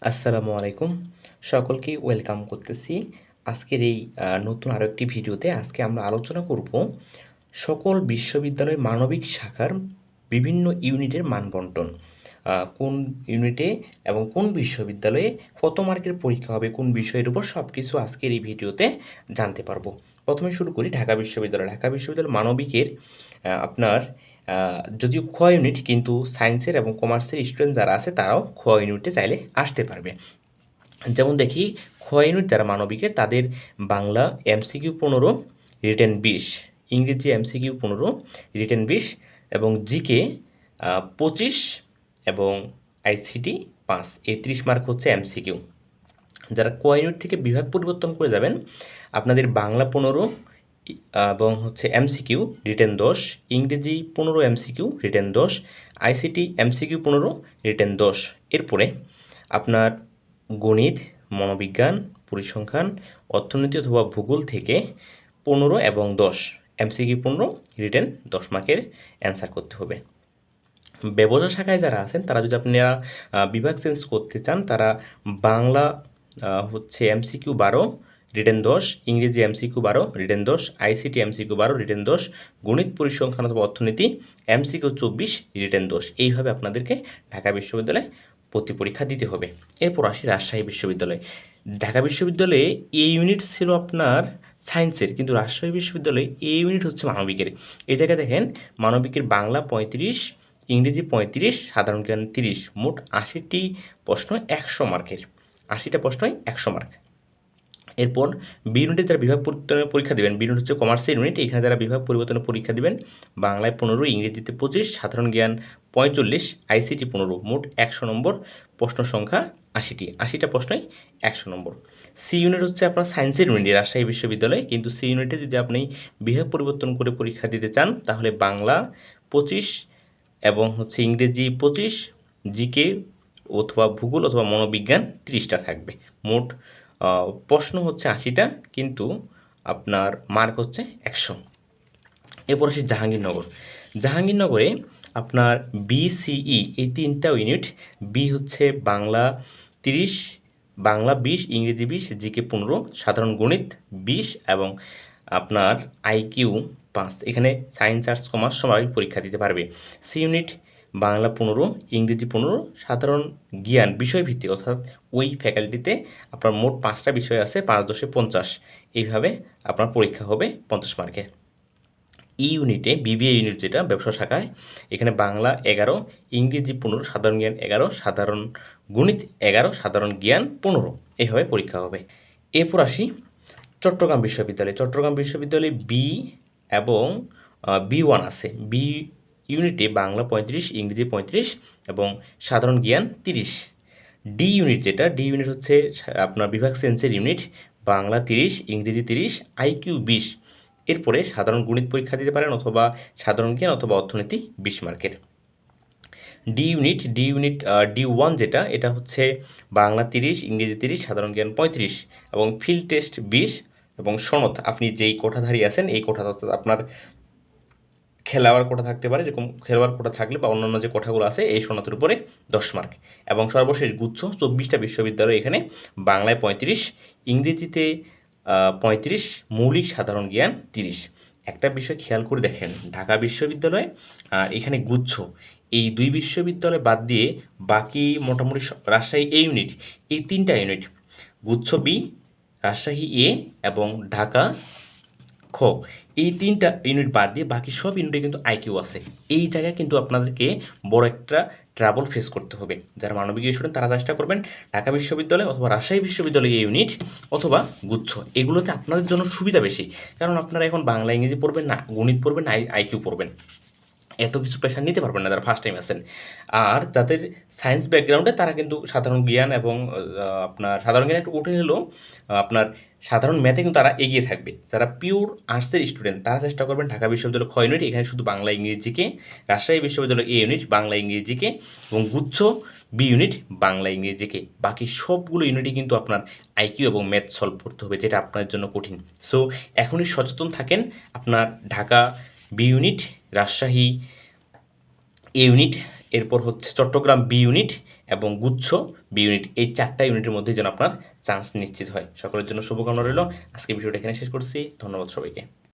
আসসালামু আলাইকুম। সকলকেই ওয়েলকাম করতেছি। আজকের এই নতুন আরো একটি ভিডিওতে আজকে আমরা আলোচনা করব সকল বিশ্ববিদ্যালয়ের মানবিক শাখার বিভিন্ন ইউনিটের মান বন্টন। কোন ইউনিটে এবং কোন বিশ্ববিদ্যালয়ে কত মার্কের পরীক্ষা হবে, কোন বিষয়ের উপর সবকিছু আজকের এই ভিডিওতে জানতে পারবো। প্রথমে শুরু করি ঢাকা বিশ্ববিদ্যালয়। ঢাকা বিশ্ববিদ্যালয় মানবিকের আপনার যদিও খ ইউনিট, কিন্তু সায়েন্সের এবং কমার্সের স্টুডেন্ট যারা আছে তারাও খ ইউনিটে চাইলে আসতে পারবে। যেমন দেখি, খ ইউনিট যারা মানবিকের তাদের বাংলা এমসিকিউ 15, রিটেন 20, ইংরেজি এমসিকিউ 15, রিটেন 20 এবং জিকে 25 এবং আইসিটি 5, এই 30 মার্ক হচ্ছে এমসিকিউ। যারা ক ইউনিট থেকে বিভাগ পরিবর্তন করে যাবেন, আপনাদের বাংলা 15 এবং হচ্ছে এমসিকিউ রিটেন 10, ইংরেজি 15 MCQ written 10, ICT MCQ 15 written 10। এরপরে আপনার গণিত, মনোবিজ্ঞান, পরিসংখ্যান, অর্থনীতি অথবা ভূগোল থেকে 15 এবং 10, এমসিকিউ 15, রিটেন 10 মার্কের অ্যান্সার করতে হবে। ব্যবসা শাখায় যারা আছেন তারা যদি আপনারা বিভাগ চেঞ্জ করতে চান, তারা বাংলা হচ্ছে এমসিকিউ 12, রিটেন 10, ইংরেজি MCQ 12, written 10, ICT MCQ 12, written 10, গণিত, পরিসংখ্যান অথবা অর্থনীতি এমসিকিউ 24, রিটেন 10। এইভাবে আপনাদেরকে ঢাকা বিশ্ববিদ্যালয়ে ভর্তি পরীক্ষা দিতে হবে। এরপর আসি রাজশাহী বিশ্ববিদ্যালয়। ঢাকা বিশ্ববিদ্যালয়ে এ ইউনিট ছিল আপনার সায়েন্সের, কিন্তু রাজশাহী বিশ্ববিদ্যালয়ে এ ইউনিট হচ্ছে মানবিকের। এই জায়গায় দেখেন, মানবিকের বাংলা 35, ইংরেজি 35, সাধারণ জ্ঞান 30, মোট 80টি প্রশ্ন 100 মার্কের। 80টা প্রশ্নই 100 মার্ক। এরপর বি ইউনিটে যারা বিভাগ পরিবর্তনের পরীক্ষা দেবেন, বি ইউনিট হচ্ছে কমার্সের ইউনিট, এখানে যারা বিভাগ পরিবর্তনের পরীক্ষা দেবেন, বাংলায় 15, ইংরেজিতে 25, সাধারণ জ্ঞান 45, আইসিটি 15, মোট 100 নম্বর, প্রশ্ন সংখ্যা 80টি। 80টা প্রশ্নই 100 নম্বর। সি ইউনিট হচ্ছে আপনার সায়েন্সের ইউনিট রাজশাহী বিশ্ববিদ্যালয়ে, কিন্তু সি ইউনিটে যদি আপনি বিভাগ পরিবর্তন করে পরীক্ষা দিতে চান, তাহলে বাংলা 25 এবং হচ্ছে ইংরেজি 25, জিকে অথবা ভূগোল অথবা মনোবিজ্ঞান 30টা থাকবে। মোট প্রশ্ন হচ্ছে 80টা, কিন্তু আপনার মার্ক হচ্ছে 100। এরপর আসি জাহাঙ্গীরনগর। জাহাঙ্গীরনগরে আপনার বিসিই এই 3টা ইউনিট। বি হচ্ছে বাংলা 30, বাংলা 20, ইংরেজি 20, জিকে 15, সাধারণ গণিত 20 এবং আপনার আইকিউ 5। এখানে সায়েন্স, আর্টস, কমার্স সবাই পরীক্ষা দিতে পারবে। সি ইউনিট বাংলা 15, ইংরেজি 15, সাধারণ জ্ঞান বিষয়ভিত্তিক, অর্থাৎ ওই ফ্যাকাল্টিতে আপনার মোট 5টা বিষয় আছে, 5 10 50। এইভাবে আপনার পরীক্ষা হবে 50 মার্কের। ই ইউনিটে বিবিএ ইউনিট যেটা ব্যবসা শাখায়, এখানে বাংলা 11, ইংরেজি 15, সাধারণ জ্ঞান 11, সাধারণ গণিত 11, সাধারণ জ্ঞান 15। এইভাবে পরীক্ষা হবে। এরপর আসি চট্টগ্রাম বিশ্ববিদ্যালয়। চট্টগ্রাম বিশ্ববিদ্যালয়ে বি এবং বি1 আছে। বি ইউনিটে বাংলা 35, ইংরেজি 35 এবং সাধারণ জ্ঞান 30। ডি ইউনিট যেটা, ডি ইউনিট হচ্ছে আপনার বিভাগ সেন্সের ইউনিট, বাংলা 30, ইংরেজি 30, আইকিউ 20। এরপরে সাধারণ গণিত পরীক্ষা দিতে পারেন অথবা সাধারণ জ্ঞান অথবা অর্থনীতি 20 মার্কের। ডি ইউনিট ডি1 যেটা, এটা হচ্ছে বাংলা 30, ইংরেজি 30, সাধারণ জ্ঞান 35 এবং ফিল্ড টেস্ট 20 এবং সনদ, আপনি যেই কোটাধারী আছেন এই কোটা, অর্থাৎ আপনার খেলোয়াড় কোটা থাকতে পারে, এরকম খেলোয়াড় কোটা থাকলে বা অন্যান্য যে কোটাগুলো আছে এই সনদের উপরে 10 মার্ক। এবং সর্বশেষ গুচ্ছ 24টা বিশ্ববিদ্যালয়, এখানে বাংলায় 35, ইংরেজিতে 35, মৌলিক সাধারণ জ্ঞান 30। একটা বিষয় খেয়াল করে দেখেন, ঢাকা বিশ্ববিদ্যালয় আর এখানে গুচ্ছ, এই 2 বিশ্ববিদ্যালয় বাদ দিয়ে বাকি মোটামুটি রাজশাহী এ ইউনিট, এই 3টা ইউনিট, গুচ্ছ বি, রাজশাহী এ এবং ঢাকা খ, এই 3টা ইউনিট বাদ দিয়ে বাকি সব ইউনিটে কিন্তু আইকিউ আছে। এই জায়গায় কিন্তু আপনাদেরকে বড় একটা ট্রাবল ফেস করতে হবে। যারা মানবিক স্টুডেন্ট তারা চেষ্টা করবেন ঢাকা বিশ্ববিদ্যালয় অথবা রাজশাহী বিশ্ববিদ্যালয় এই ইউনিট অথবা গুচ্ছ, এগুলোতে আপনাদের জন্য সুবিধা বেশি। কারণ আপনারা এখন বাংলা ইংরেজি পড়বেন না, গণিত পড়বেন না, আইকিউ পড়বেন, এত কিছু প্রেশার নিতে পারবেন না যারা ফার্স্ট টাইম আসেন। আর যাদের সায়েন্স ব্যাকগ্রাউন্ডে তারা কিন্তু সাধারণ জ্ঞান এবং আপনার সাধারণ জ্ঞান একটু কঠিন হলেও আপনার সাধারণ ম্যাথে কিন্তু তারা এগিয়ে থাকবে। যারা পিওর আর্টসের স্টুডেন্ট তারা চেষ্টা করবেন ঢাকা বিশ্ববিদ্যালয় খ ইউনিট, এখানে শুধু বাংলা ইংরেজিকে, রাজশাহী বিশ্ববিদ্যালয় এ ইউনিট বাংলা ইংরেজিকে এবং গুচ্ছ বি ইউনিট বাংলা ইংরেজিকে। বাকি সবগুলো ইউনিটই কিন্তু আপনার আইকিউ এবং ম্যাথ সলভ করতে হবে, যেটা আপনার জন্য কঠিন। সো এখনই সচেতন থাকেন। আপনার ঢাকা বি ইউনিট, রাজশাহী এ ইউনিট, এরপর হচ্ছে চট্টগ্রাম বি ইউনিট এবং গুচ্ছ বি ইউনিট, এই 4টা ইউনিটের মধ্যে যেন আপনার চান্স নিশ্চিত হয়। সকলের জন্য শুভকামনা রইল। আজকে ভিডিওটা এখানে শেষ করছি। ধন্যবাদ সবাইকে।